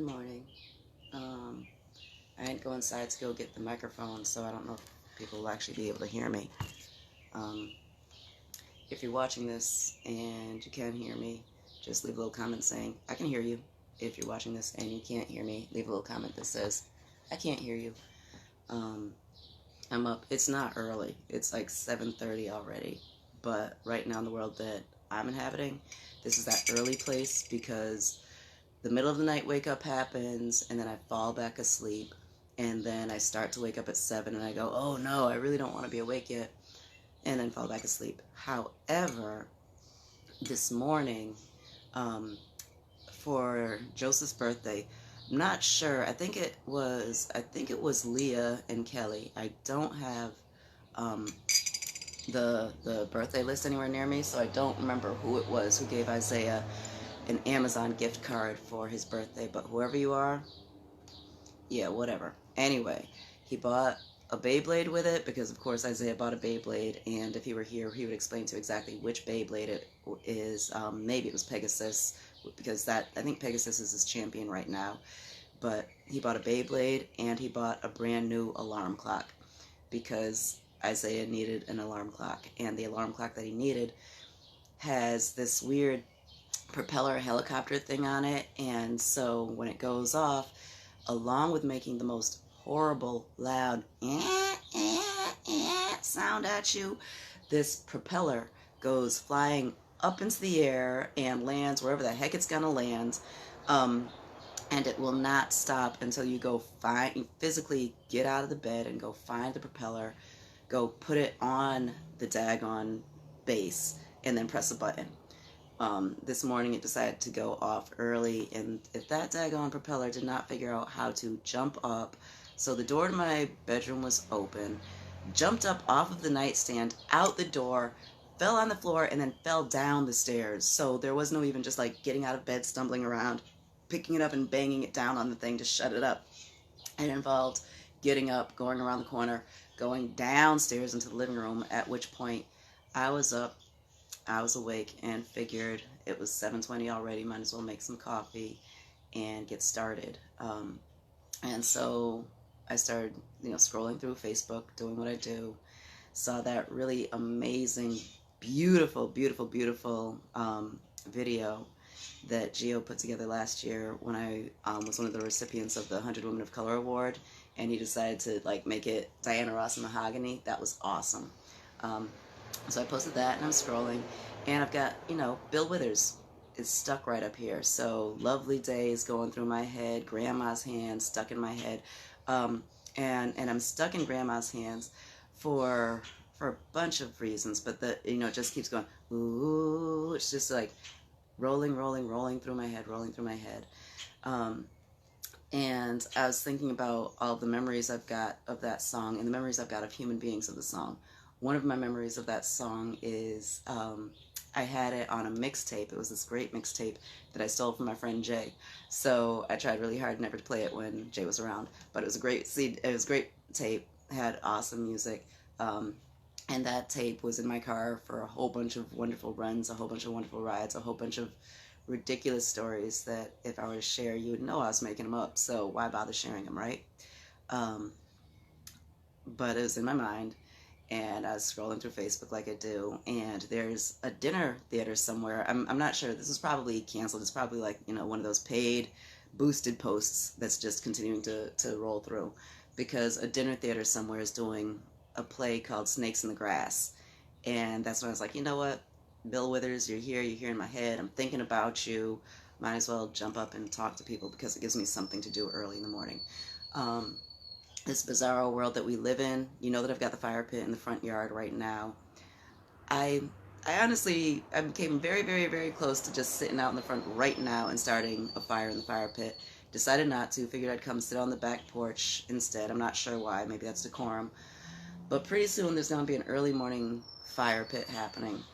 Good morning. I didn't go inside to go get the microphone, so I don't know if people will actually be able to hear me. Um, if you're watching this and you can't hear me, just leave a little comment saying, I can hear you. If you're watching this and you can't hear me, leave a little comment that says, I can't hear you. I'm up. It's not early. It's like 7:30 already. But right now in the world that I'm inhabiting, this is that early place because the middle of the night wake up happens, and then I fall back asleep, and then I start to wake up at 7, and I go, oh no, I really don't want to be awake yet, and then fall back asleep. However, this morning, for Joseph's birthday, I'm not sure. I think it was Leah and Kelly. I don't have um, the birthday list anywhere near me, so I don't remember who it was who gave Isaiah an Amazon gift card for his birthday, but whoever you are, yeah, whatever. Anyway, he bought a Beyblade with it because, of course, Isaiah bought a Beyblade, and if he were here, he would explain to exactly which Beyblade it is. Maybe it was Pegasus, because I think Pegasus is his champion right now. But he bought a Beyblade, and he bought a brand new alarm clock because Isaiah needed an alarm clock, and the alarm clock that he needed has this weird propeller helicopter thing on it, and so when it goes off, along with making the most horrible loud sound at you, this propeller goes flying up into the air and lands wherever the heck it's gonna land, and it will not stop until you go physically get out of the bed and go find the propeller, go put it on the daggone base, and then press a button. This morning it decided to go off early, and if that daggone propeller did not figure out how to jump up, so the door to my bedroom was open, jumped up off of the nightstand, out the door, fell on the floor, and then fell down the stairs. So there was no even just like getting out of bed, stumbling around, picking it up and banging it down on the thing to shut it up. It involved getting up, going around the corner, going downstairs into the living room, at which point I was up, I was awake, and figured it was 7:20 already, might as well make some coffee and get started. And so I started, scrolling through Facebook, doing what I do, saw that really amazing, beautiful, beautiful, beautiful video that Gio put together last year when I was one of the recipients of the 100 Women of Color Award, and he decided to make it Diana Ross and Mahogany. That was awesome. So I posted that, and I'm scrolling, and I've got, Bill Withers is stuck right up here. So Lovely Days going through my head, Grandma's Hands stuck in my head, and I'm stuck in Grandma's Hands for a bunch of reasons, but it just keeps going, ooh, it's just like rolling through my head. And I was thinking about all the memories I've got of that song and the memories I've got of human beings of the song. One of my memories of that song is I had it on a mixtape. It was this great mixtape that I stole from my friend Jay. So I tried really hard never to play it when Jay was around. But it was a great tape, had awesome music. And that tape was in my car for a whole bunch of wonderful runs, a whole bunch of wonderful rides, a whole bunch of ridiculous stories that if I were to share, you would know I was making them up. So why bother sharing them, right? But it was in my mind, and I was scrolling through Facebook like I do, and there's a dinner theater somewhere. I'm not sure. This is probably canceled. It's probably one of those paid, boosted posts that's just continuing to roll through, because a dinner theater somewhere is doing a play called Snakes in the Grass. And that's when I was like, you know what, Bill Withers, you're here in my head, I'm thinking about you, might as well jump up and talk to people because it gives me something to do early in the morning. This bizarro world that we live in, that I've got the fire pit in the front yard right now. I honestly, I became very, very, very close to just sitting out in the front right now and starting a fire in the fire pit. Decided not to, figured I'd come sit on the back porch instead. I'm not sure why, maybe that's decorum. But pretty soon there's going to be an early morning fire pit happening.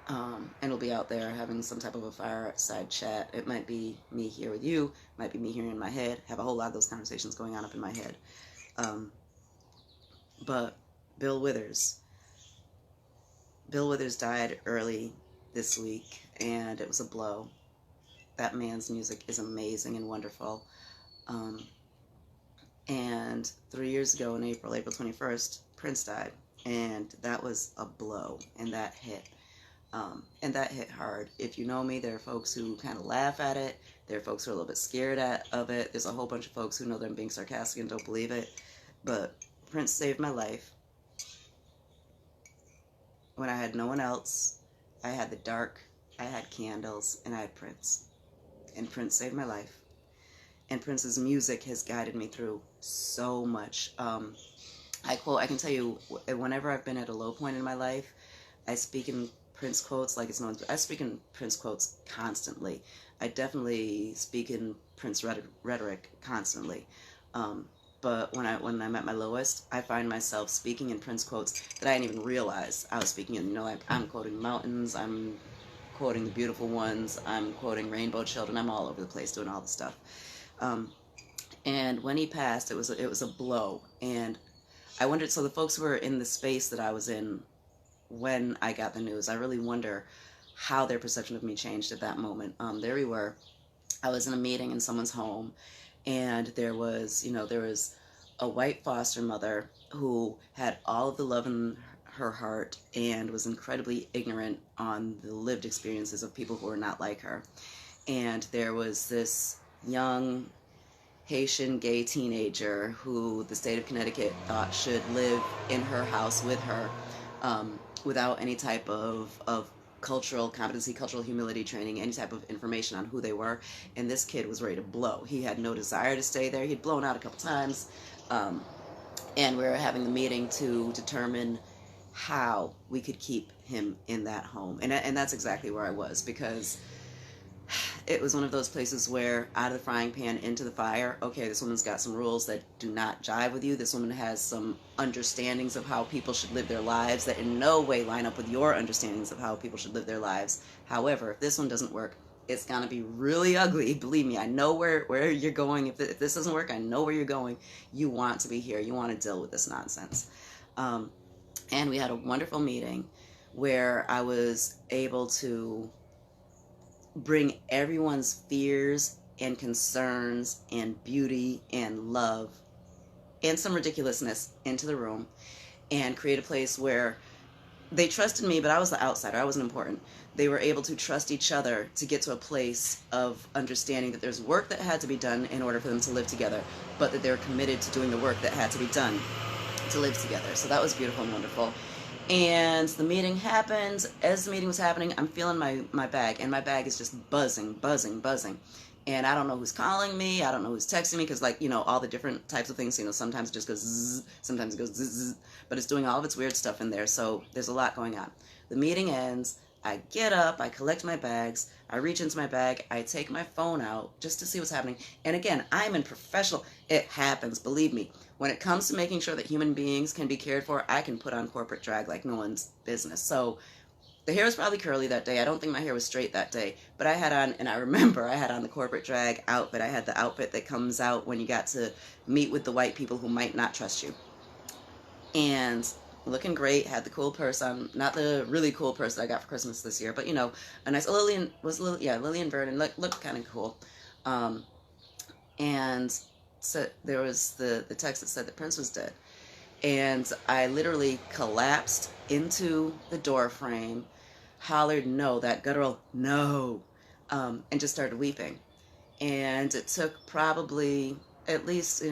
And we'll be out there having some type of a fireside chat. It might be me here with you, might be me here in my head, have a whole lot of those conversations going on up in my head. But Bill Withers died early this week, and it was a blow. That man's music is amazing and wonderful. Um, and 3 years ago in April 21st, Prince died. And that was a blow, and that hit. And that hit hard. If you know me, there are folks who kind of laugh at it. There are folks who are a little bit scared of it. There's a whole bunch of folks who know that I'm being sarcastic and don't believe it. But Prince saved my life. When I had no one else, I had the dark, I had candles, and I had Prince. And Prince saved my life. And Prince's music has guided me through so much. I can tell you, whenever I've been at a low point in my life, I speak in Prince quotes like it's known. I speak in Prince quotes constantly. I definitely speak in Prince rhetoric constantly. But when I'm at my lowest, I find myself speaking in Prince quotes that I didn't even realize I was speaking in. You know, I'm quoting mountains, I'm quoting the beautiful ones, I'm quoting rainbow children. I'm all over the place doing all the stuff. And when he passed, it was a blow. And I wondered, so the folks who were in the space that I was in when I got the news, I really wonder how their perception of me changed at that moment. There we were. I was in a meeting in someone's home, and there was a white foster mother who had all of the love in her heart and was incredibly ignorant on the lived experiences of people who were not like her. And there was this young Haitian gay teenager who the state of Connecticut thought should live in her house with her, without any type of cultural competency, cultural humility training, any type of information on who they were. And this kid was ready to blow. He had no desire to stay there. He'd blown out a couple times. And we were having the meeting to determine how we could keep him in that home. And that's exactly where I was, because it was one of those places where out of the frying pan into the fire. Okay, this woman's got some rules that do not jive with you. This woman has some understandings of how people should live their lives that in no way line up with your understandings of how people should live their lives. However, if this one doesn't work, it's going to be really ugly. Believe me, I know where you're going. If this doesn't work, I know where you're going. You want to be here. You want to deal with this nonsense. And we had a wonderful meeting where I was able to bring everyone's fears and concerns and beauty and love and some ridiculousness into the room and create a place where they trusted me, but I was the outsider. I wasn't important. They were able to trust each other to get to a place of understanding that there's work that had to be done in order for them to live together, but that they were committed to doing the work that had to be done to live together. So that was beautiful and wonderful. And the meeting happened. As the meeting was happening, I'm feeling my bag, and my bag is just buzzing, buzzing, buzzing. And I don't know who's calling me. I don't know who's texting me, because, like, all the different types of things, sometimes it just goes zzz, sometimes it goes zzz, but it's doing all of its weird stuff in there. So there's a lot going on. The meeting ends. I get up. I collect my bags. I reach into my bag. I take my phone out just to see what's happening. And again, I'm in professional. It happens. Believe me. When it comes to making sure that human beings can be cared for, I can put on corporate drag like no one's business. So the hair was probably curly that day. I don't think my hair was straight that day. But I had on, and I remember I had on the corporate drag outfit. I had the outfit that comes out when you got to meet with the white people who might not trust you. And looking great, had the cool purse on. Not the really cool purse that I got for Christmas this year, but, a nice Lillian Vernon. Looked kind of cool. And so there was the text that said that Prince was dead. And I literally collapsed into the door frame, hollered, no, that guttural, no, and just started weeping. And it took probably at least,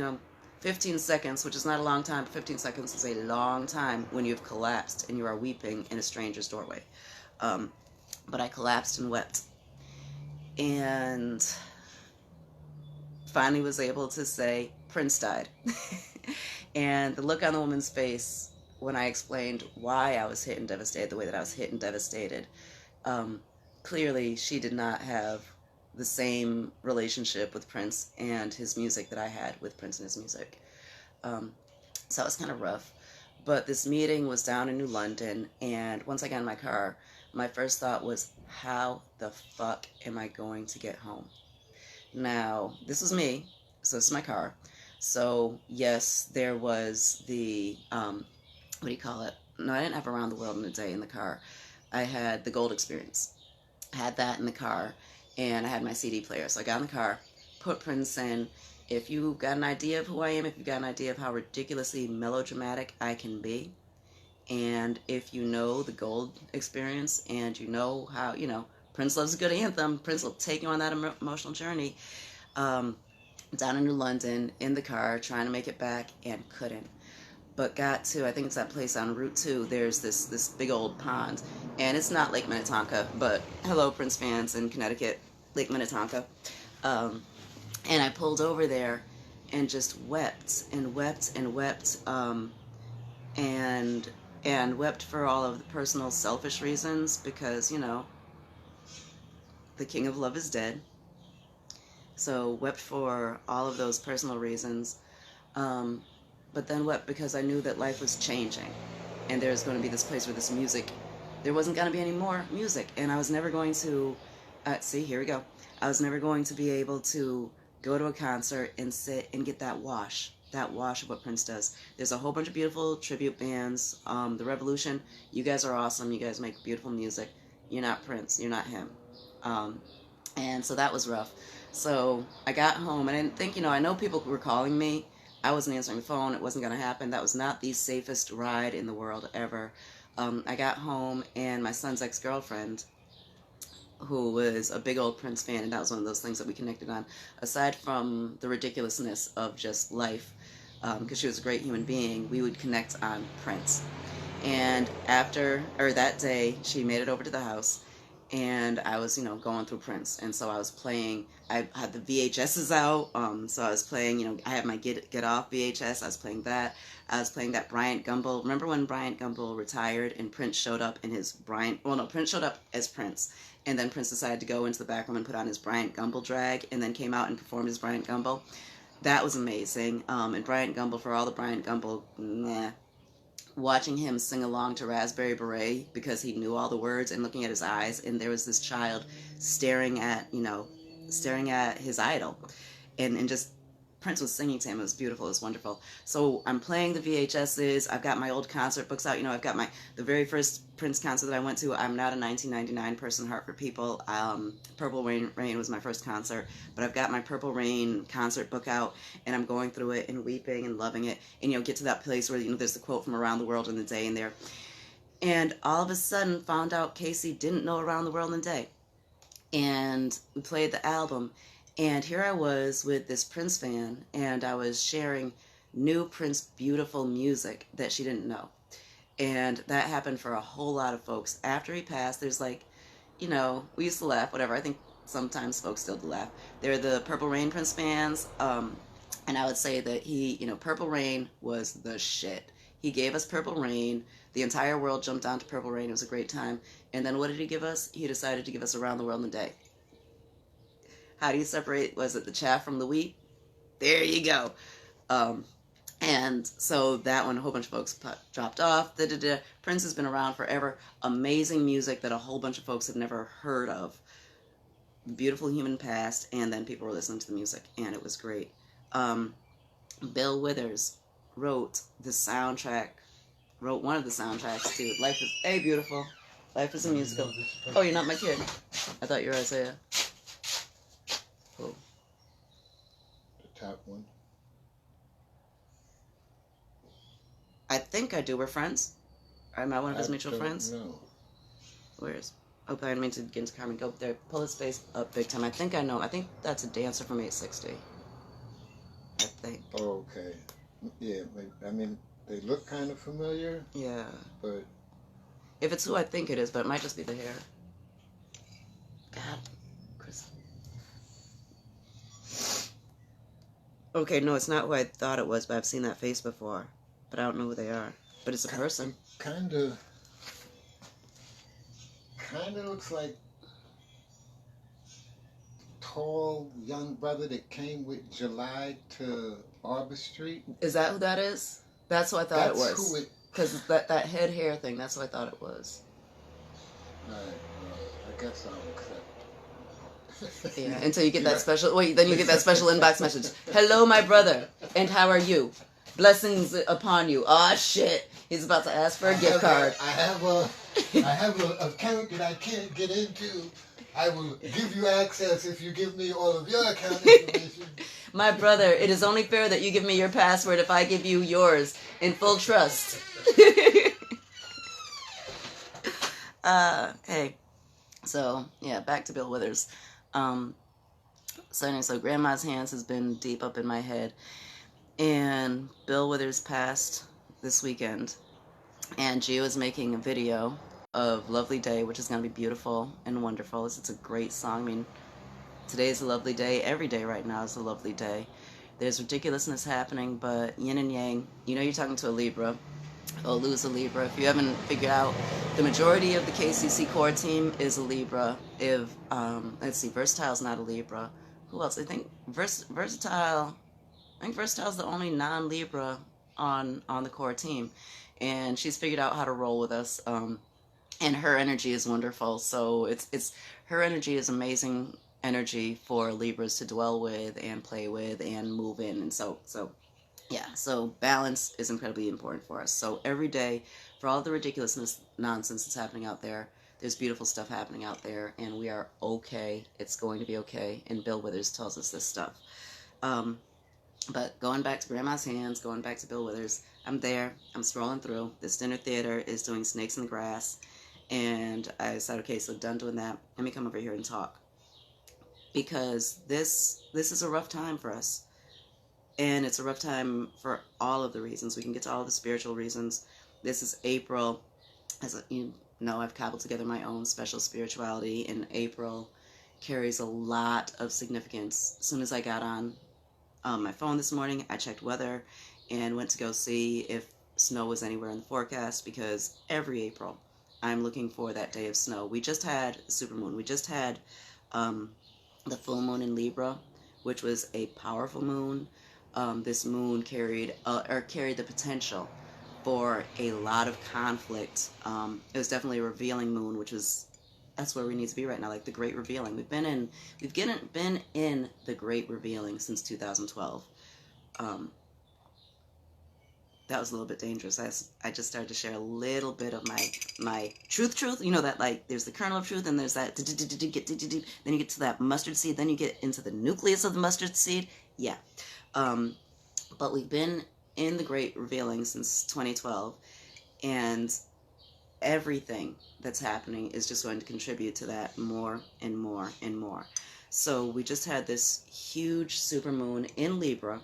15 seconds, which is not a long time, but 15 seconds is a long time when you've collapsed and you are weeping in a stranger's doorway. But I collapsed and wept. And finally was able to say, Prince died. And the look on the woman's face when I explained why I was hit and devastated the way that I was hit and devastated, clearly she did not have the same relationship with Prince and his music that I had with Prince and his music. So it was kind of rough. But this meeting was down in New London, and once I got in my car, my first thought was, how the fuck am I going to get home? Now, this was me, so this is my car. So, yes, there was the, what do you call it? No, I didn't have Around the World in a Day in the car. I had the Gold Experience. I had that in the car. and I had my CD player. So I got in the car, put Prince in. If you got an idea of who I am, if you got an idea of how ridiculously melodramatic I can be, and if you know the Gold experience, and you know how, Prince loves a good anthem, Prince will take you on that emotional journey. Down in New London, in the car, trying to make it back, and couldn't. But got to, I think it's that place on Route 2, there's this big old pond. And it's not Lake Minnetonka, but hello, Prince fans in Connecticut, Lake Minnetonka. And I pulled over there and just wept and wept and wept, and wept for all of the personal selfish reasons, because, the King of Love is dead. So wept for all of those personal reasons, but then wept because I knew that life was changing, and there's going to be this place where this music, there wasn't going to be any more music, and I was never going to, see, here we go, I was never going to be able to go to a concert and sit and get that wash of what Prince does. There's a whole bunch of beautiful tribute bands. The Revolution, you guys are awesome, you guys make beautiful music. You're not Prince, you're not him. And so that was rough. So I got home, and I didn't think, I know people were calling me. I wasn't answering the phone. It wasn't going to happen. That was not the safest ride in the world ever. I got home, and my son's ex-girlfriend, who was a big old Prince fan, and that was one of those things that we connected on, aside from the ridiculousness of just life, because she was a great human being, we would connect on Prince. And that day, she made it over to the house, and I was, going through Prince, and so I was playing, I had the VHSs out, so I was playing, I had my Get Off VHS, I was playing that Bryant Gumbel. Remember when Bryant Gumbel retired, and Prince showed up in his Prince showed up as Prince, and then Prince decided to go into the back room and put on his Bryant Gumbel drag, and then came out and performed his Bryant Gumbel. That was amazing, and Bryant Gumbel, for all the Bryant Gumbel, watching him sing along to Raspberry Beret because he knew all the words, and looking at his eyes, and there was this child staring at his idol, and just Prince was singing to him. It was beautiful. It was wonderful. So I'm playing the VHSs. I've got my old concert books out. I've got the very first Prince concert that I went to. I'm not a 1999 person, Hartford people. Purple Rain was my first concert, but I've got my Purple Rain concert book out, and I'm going through it and weeping and loving it. And get to that place where there's the quote from Around the World in a Day in there, and all of a sudden found out Casey didn't know Around the World in a Day, and we played the album. And here I was with this Prince fan, and I was sharing new Prince beautiful music that she didn't know. And that happened for a whole lot of folks. After he passed, there's we used to laugh, whatever. I think sometimes folks still do laugh. They're the Purple Rain Prince fans, and I would say that Purple Rain was the shit. He gave us Purple Rain. The entire world jumped onto Purple Rain. It was a great time. And then what did he give us? He decided to give us Around the World in a Day. How do you separate, was it the chaff from the wheat? There you go. And so that one, a whole bunch of folks dropped off. Prince has been around forever. Amazing music that a whole bunch of folks had never heard of. Beautiful human past, and then people were listening to the music, and it was great. Bill Withers wrote one of the soundtracks to Life is, hey, beautiful. Life is a Musical. Oh, you're not my kid. I thought you were Isaiah. Oh. The top one. I think I do. We're friends. Am I one of his mutual friends? No. Where's? Oh, but I didn't mean to get into Carmen. Go there. Pull his face up big time. I think I know. I think that's a dancer from 860. I think. Oh, okay. Yeah, I mean, they look kind of familiar. Yeah. But. If it's who I think it is, but it might just be the hair. God. Okay, no, it's not who I thought it was, but I've seen that face before. But I don't know who they are. But it's a person. Kind of looks like tall young brother that came with July to Arbor Street. Is that who that is? That's who I thought it was. That's who it... Because that head hair thing, that's who I thought it was. Alright, I guess I'll accept. Yeah, until you get that special, then you get that special inbox message. Hello, my brother, and how are you? Blessings upon you. Aw, shit. He's about to ask for a gift card. I have a account that I can't get into. I will give you access if you give me all of your account information. My brother, it is only fair that you give me your password if I give you yours in full trust. Hey, so yeah, back to Bill Withers. So anyway, so Grandma's Hands has been deep up in my head, and Bill Withers passed this weekend, and Gio is making a video of Lovely Day, which is going to be beautiful and wonderful. It's a great song. I mean, today's a lovely day. Every day right now is a lovely day. There's ridiculousness happening, but yin and yang. You know you're talking to a Libra. Or lose a Libra. If you haven't figured out, the majority of the KCC core team is a Libra. If let's see, Versatile's not a Libra. Who else? I think Versatile. I think Versatile's the only non-Libra on the core team, and she's figured out how to roll with us. And her energy is wonderful. So it's her energy is amazing energy for Libras to dwell with and play with and move in, and so yeah, so balance is incredibly important for us. So every day, for all the ridiculousness, nonsense that's happening out there, there's beautiful stuff happening out there, and we are okay. It's going to be okay, and Bill Withers tells us this stuff. But going back to Grandma's Hands, going back to Bill Withers, I'm there. I'm scrolling through. This dinner theater is doing Snakes in the Grass, and I said, okay, so done doing that. Let me come over here and talk, because this is a rough time for us. And it's a rough time for all of the reasons. We can get to all of the spiritual reasons. This is April. As you know, I've cobbled together my own special spirituality, and April carries a lot of significance. As soon as I got on my phone this morning, I checked weather and went to go see if snow was anywhere in the forecast, because every April I'm looking for that day of snow. We just had supermoon. We just had the full moon in Libra, which was a powerful moon. This moon carried the potential for a lot of conflict. It was definitely a revealing moon, that's where we need to be right now, like the great revealing. We've been in the great revealing since 2012. That was a little bit dangerous. I just started to share a little bit of my truth. You know that, like, there's the kernel of truth, and there's that, then you get to that mustard seed, then you get into the nucleus of the mustard seed. Yeah. But we've been in the great revealing since 2012, and everything that's happening is just going to contribute to that more and more and more. So we just had this huge supermoon in Libra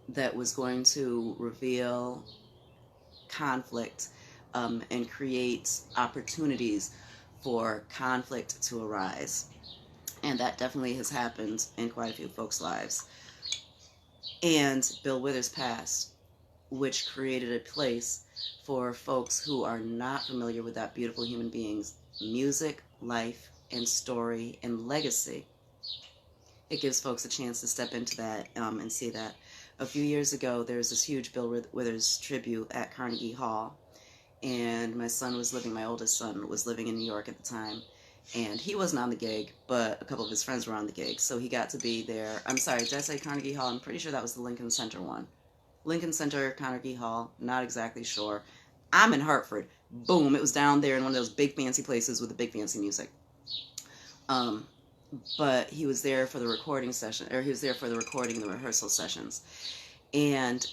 that was going to reveal conflict, and create opportunities for conflict to arise. And that definitely has happened in quite a few folks' lives. And Bill Withers passed, which created a place for folks who are not familiar with that beautiful human being's music, life, and story, and legacy. It gives folks a chance to step into that, and see that. A few years ago, there was this huge Bill Withers tribute at Carnegie Hall, and my oldest son was living in New York at the time, and he wasn't on the gig, but a couple of his friends were on the gig, so he got to be there. I'm sorry, did I say Carnegie Hall? I'm pretty sure that was the Lincoln Center one. Lincoln Center, Carnegie Hall, not exactly sure. I'm in Hartford. Boom, it was down there in one of those big fancy places with the big fancy music. But he was there for the recording session, or he was there for the recording and the rehearsal sessions. And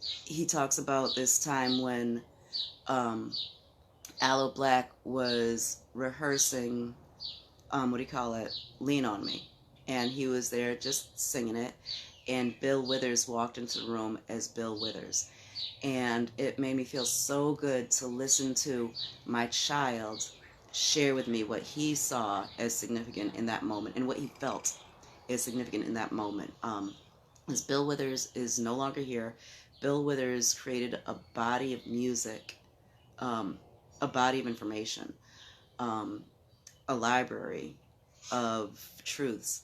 he talks about this time when Aloe Black was rehearsing, Lean on Me. And he was there just singing it. And Bill Withers walked into the room as Bill Withers. And it made me feel so good to listen to my child share with me what he saw as significant in that moment, and what he felt is significant in that moment. As Bill Withers is no longer here, Bill Withers created a body of music, a body of information, a library of truths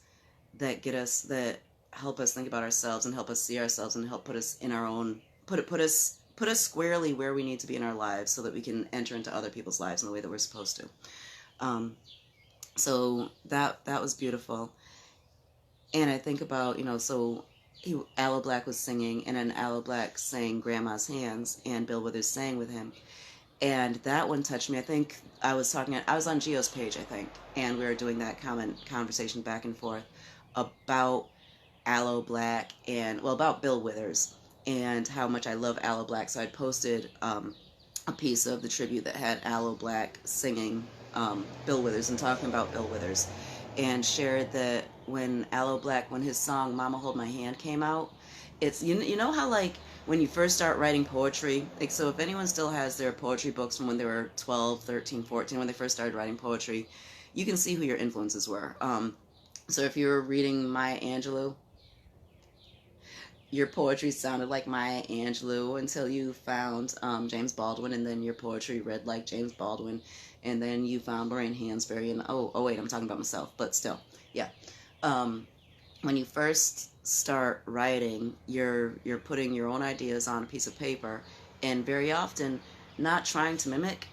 that help us think about ourselves, and help us see ourselves, and help put us in our own, put us squarely where we need to be in our lives, so that we can enter into other people's lives in the way that we're supposed to. So that was beautiful. And I think about, so Aloe Black was singing, and then Aloe Black sang Grandma's Hands, and Bill Withers sang with him. And that one touched me. I think I was on Geo's page, I think, and we were doing that conversation back and forth about Aloe Black and, well, about Bill Withers and how much I love Aloe Black. So I'd posted a piece of the tribute that had Aloe Black singing Bill Withers and talking about Bill Withers, and shared that when Aloe Black, when his song Mama Hold My Hand came out, it's, you know how, like, when you first start writing poetry, like, so if anyone still has their poetry books from when they were 12, 13, 14, when they first started writing poetry, you can see who your influences were. So if you were reading Maya Angelou, your poetry sounded like Maya Angelou until you found James Baldwin, and then your poetry read like James Baldwin, and then you found Lorraine Hansberry, and oh wait, I'm talking about myself, but still, yeah. Um, when you first start writing, you're putting your own ideas on a piece of paper, and very often not trying to mimic,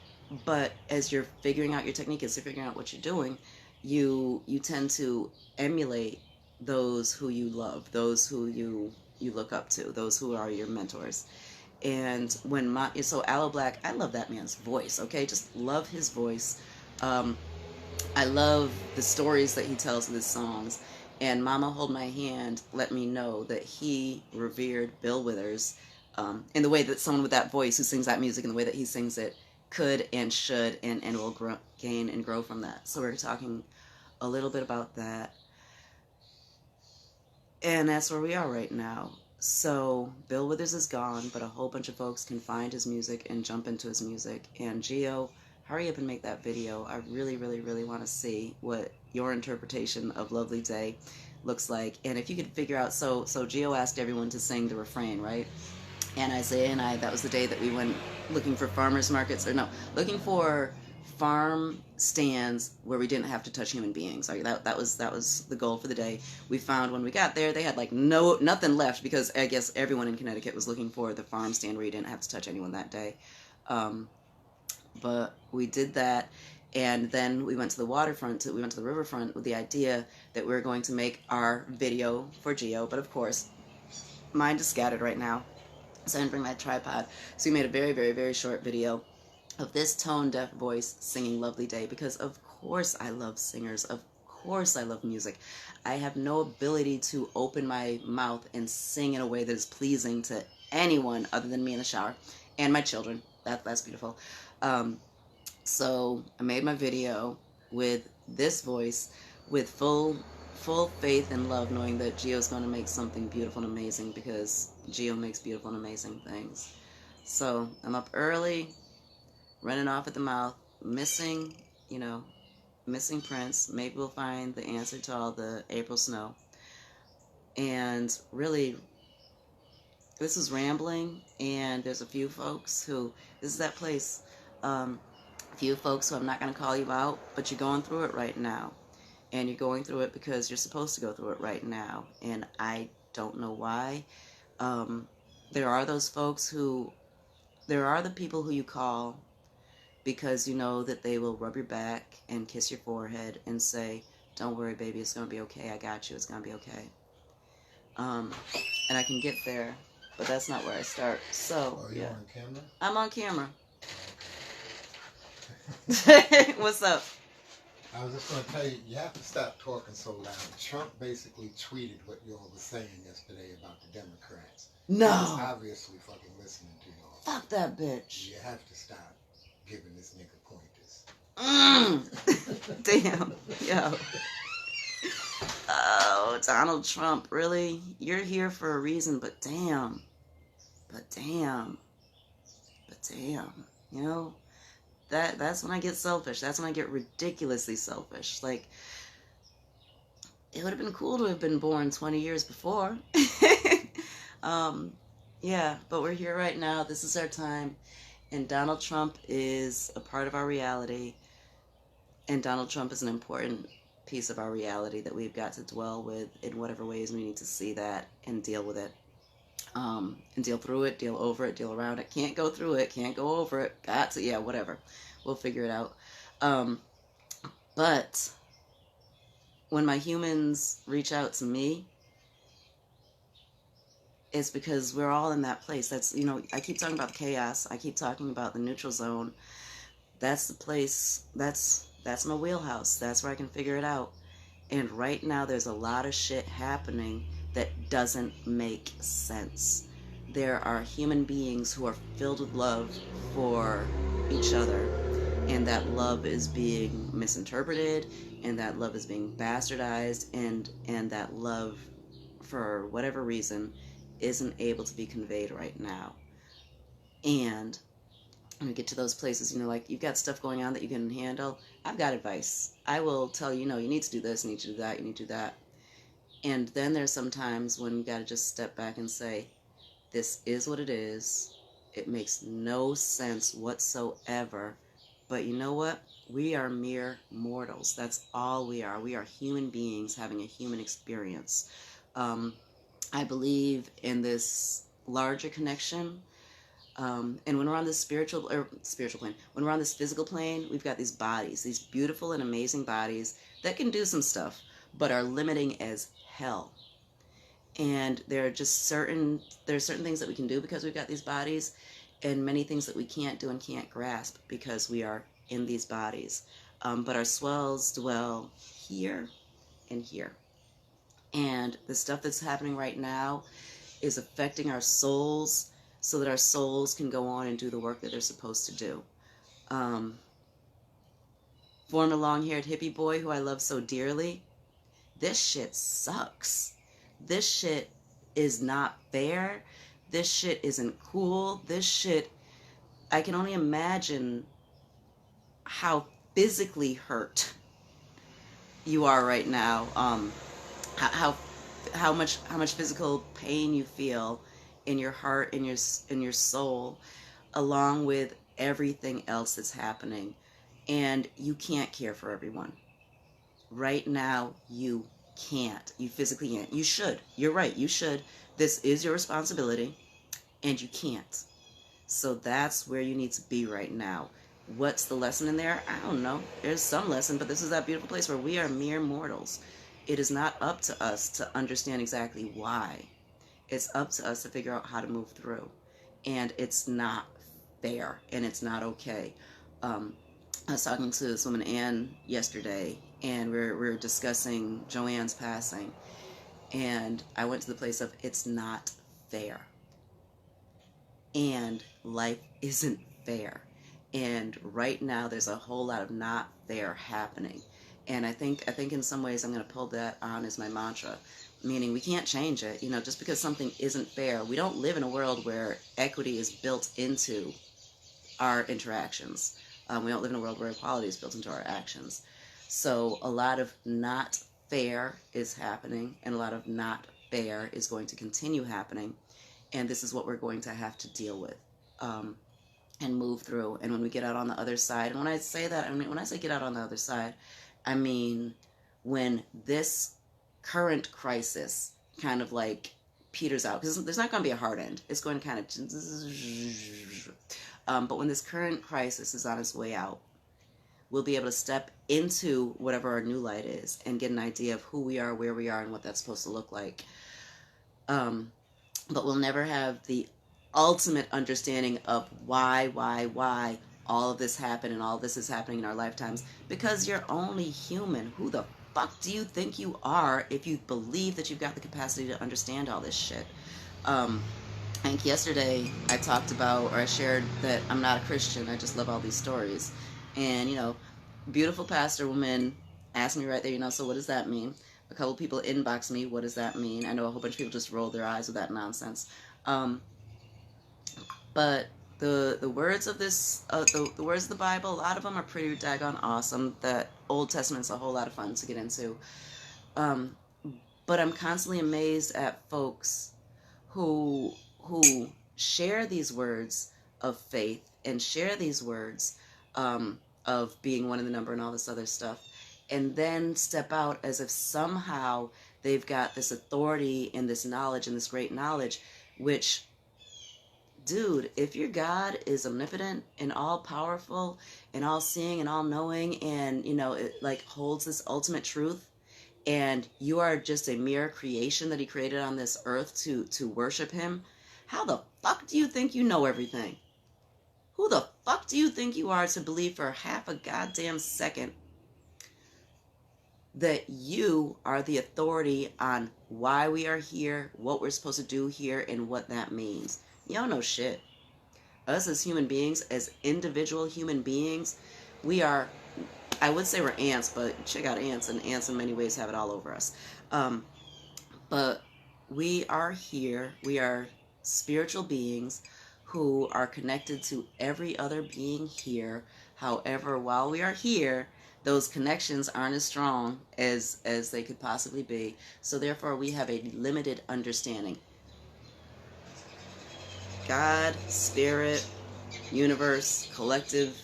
but as you're figuring out your technique, as you're figuring out what you're doing, you tend to emulate those who you love, those who you look up to, those who are your mentors. And so Aloe Black, I love that man's voice. Okay, just love his voice. Um, I love the stories that he tells in his songs. And Mama Hold My Hand let me know that he revered Bill Withers in the way that someone with that voice who sings that music in the way that he sings it could and should and will gain and grow from that. So we're talking a little bit about that. And that's where we are right now. So Bill Withers is gone, but a whole bunch of folks can find his music and jump into his music. And Geo, hurry up and make that video. I really, really, really want to see what your interpretation of Lovely Day looks like. And if you could figure out, so Geo asked everyone to sing the refrain, right? And Isaiah and I, that was the day that we went looking for farmers markets, or no, looking for farm stands where we didn't have to touch human beings. Like that was the goal for the day. We found when we got there, they had like nothing left, because I guess everyone in Connecticut was looking for the farm stand where you didn't have to touch anyone that day. But we did that, and then we went to the waterfront, we went to the riverfront with the idea that we were going to make our video for Geo, but of course, mine is scattered right now, so I didn't bring my tripod. So we made a very, very, very short video of this tone-deaf voice singing Lovely Day, because of course I love singers, of course I love music. I have no ability to open my mouth and sing in a way that is pleasing to anyone other than me in the shower and my children. That's beautiful. So I made my video with this voice, with full faith and love, knowing that Geo's going to make something beautiful and amazing, because Geo makes beautiful and amazing things. So I'm up early, running off at the mouth, missing Prince. Maybe we'll find the answer to all the April snow. And really, this is rambling, and there's a few folks who, this is that place, a few folks who I'm not going to call you out, but you're going through it right now. And you're going through it because you're supposed to go through it right now. And I don't know why. There are those folks who, there are the people who you call because you know that they will rub your back and kiss your forehead and say, don't worry, baby, it's going to be okay. I got you. It's going to be okay. And I can get there, but that's not where I start. So, Are you on camera? I'm on camera. What's up? I was just going to tell you, you have to stop talking so loud. Trump basically tweeted what y'all were saying yesterday about the Democrats. No. He's obviously fucking listening to y'all. Fuck that bitch. You have to stop giving this nigga pointers. Damn. Yo. Oh, Donald Trump, really? You're here for a reason, but damn. You know? That's when I get selfish. That's when I get ridiculously selfish. Like, it would have been cool to have been born 20 years before. Yeah, but we're here right now. This is our time. And Donald Trump is a part of our reality. And Donald Trump is an important piece of our reality that we've got to dwell with in whatever ways we need to see that and deal with it. And deal through it, deal over it, deal around it. Can't go through it, can't go over it. Got to, yeah, whatever. We'll figure it out. But when my humans reach out to me, It's because we're all in that place. That's, I keep talking about the chaos. I keep talking about the neutral zone. That's the place. That's my wheelhouse. That's where I can figure it out. And right now, there's a lot of shit happening that doesn't make sense. There are human beings who are filled with love for each other, and that love is being misinterpreted, and that love is being bastardized, and that love, for whatever reason, isn't able to be conveyed right now. And when we get to those places, like you've got stuff going on that you can handle, I've got advice. I will tell you, you need to do this, you need to do that, you need to do that. And then there's some times when you got to just step back and say, this is what it is. It makes no sense whatsoever. But you know what? We are mere mortals. That's all we are. We are human beings having a human experience. I believe in this larger connection. And when we're on this spiritual plane, when we're on this physical plane, we've got these bodies, these beautiful and amazing bodies that can do some stuff, but are limiting as hell. And there are certain things that we can do because we've got these bodies, and many things that we can't do and can't grasp because we are in these bodies. But our swells dwell here and here. And the stuff that's happening right now is affecting our souls so that our souls can go on and do the work that they're supposed to do. Former long-haired hippie boy who I love so dearly, this shit sucks. This shit is not fair. This shit isn't cool. This shit, I can only imagine how physically hurt you are right now. How much physical pain you feel in your heart, in your soul, along with everything else that's happening. And you can't care for everyone. Right now, you can't. You physically can't. You should. You're right. You should. This is your responsibility, and you can't. So that's where you need to be right now. What's the lesson in there? I don't know. There's some lesson, but this is that beautiful place where we are mere mortals. It is not up to us to understand exactly why. It's up to us to figure out how to move through. And it's not fair, and it's not okay. I was talking to this woman, Anne, yesterday, and we were discussing Joanne's passing. And I went to the place of, it's not fair. And life isn't fair. And right now, there's a whole lot of not fair happening. And I think in some ways I'm going to pull that on as my mantra, meaning we can't change it. Just because something isn't fair, we don't live in a world where equity is built into our interactions. We don't live in a world where equality is built into our actions. So a lot of not fair is happening, and a lot of not fair is going to continue happening. And this is what we're going to have to deal with and move through. And when we get out on the other side, and when I say that, when I say get out on the other side, I mean when this current crisis kind of like peters out, because there's not going to be a hard end. It's going to kind of... but when this current crisis is on its way out, we'll be able to step into whatever our new light is and get an idea of who we are, where we are, and what that's supposed to look like. But we'll never have the ultimate understanding of why all of this happened and all this is happening in our lifetimes, because you're only human. Who the fuck do you think you are if you believe that you've got the capacity to understand all this shit? I think yesterday I talked about, or I shared that I'm not a Christian. I just love all these stories. And, beautiful pastor woman asked me right there, so what does that mean? A couple people inboxed me, what does that mean? I know a whole bunch of people just rolled their eyes with that nonsense. But the words of this, the words of the Bible, a lot of them are pretty daggone awesome. The Old Testament's a whole lot of fun to get into. But I'm constantly amazed at folks who share these words of faith and share these words of being one in the number and all this other stuff, and then step out as if somehow they've got this authority and this knowledge and this great knowledge, which, dude, if your God is omnipotent and all-powerful and all-seeing and all-knowing and, it like holds this ultimate truth, and you are just a mere creation that he created on this earth to worship him, how the fuck do you think you know everything? Who the fuck do you think you are to believe for half a goddamn second that you are the authority on why we are here, what we're supposed to do here, and what that means? You don't know shit. Us as human beings, as individual human beings, we are, I would say we're ants, but check out ants, and ants in many ways have it all over us. But we are here, we are spiritual beings who are connected to every other being here. However, while we are here, those connections aren't as strong as they could possibly be. So therefore, we have a limited understanding. God, spirit, universe, collective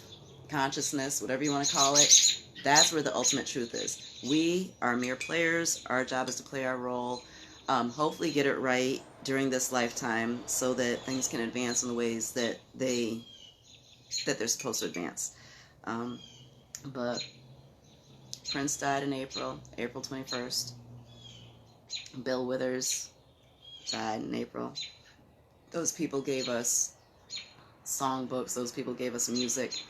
consciousness, whatever you want to call it, that's where the ultimate truth is. We are mere players. Our job is to play our role. Hopefully get it right during this lifetime so that things can advance in the ways that they're supposed to advance. But Prince died in April 21st. Bill Withers died in April. Those people gave us songbooks. Those people gave us music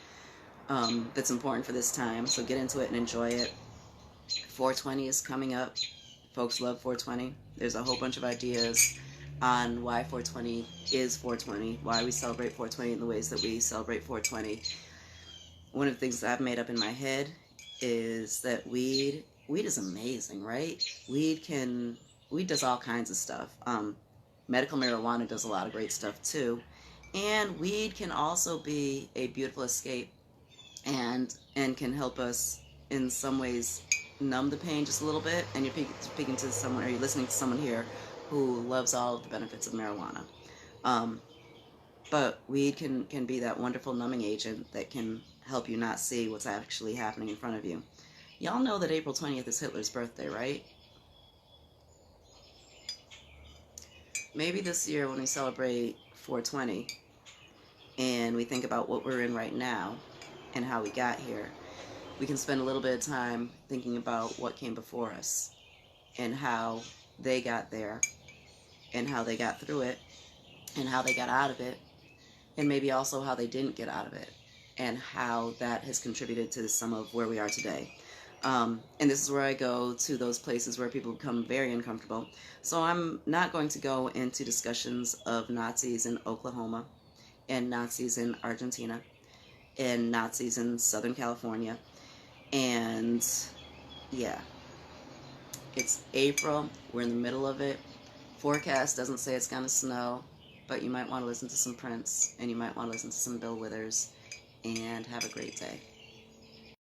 that's important for this time. So get into it and enjoy it. 420 is coming up. Folks love 420. There's a whole bunch of ideas on why 420 is 420, why we celebrate 420 in the ways that we celebrate 420. One of the things that I've made up in my head is that weed is amazing, right? Weed does all kinds of stuff. Medical marijuana does a lot of great stuff too. And weed can also be a beautiful escape and can help us in some ways numb the pain just a little bit. And you're speaking to someone, or you're listening to someone here who loves all of the benefits of marijuana. But weed can be that wonderful numbing agent that can help you not see what's actually happening in front of you. Y'all know that April 20th is Hitler's birthday, right? Maybe this year when we celebrate 420 and we think about what we're in right now and how we got here, we can spend a little bit of time thinking about what came before us and how they got there and how they got through it and how they got out of it, and maybe also how they didn't get out of it and how that has contributed to some of where we are today. And this is where I go to those places where people become very uncomfortable. So I'm not going to go into discussions of Nazis in Oklahoma and Nazis in Argentina and Nazis in Southern California. And yeah, it's April. We're in the middle of it. Forecast doesn't say it's going to snow, but you might want to listen to some Prince and you might want to listen to some Bill Withers, and have a great day.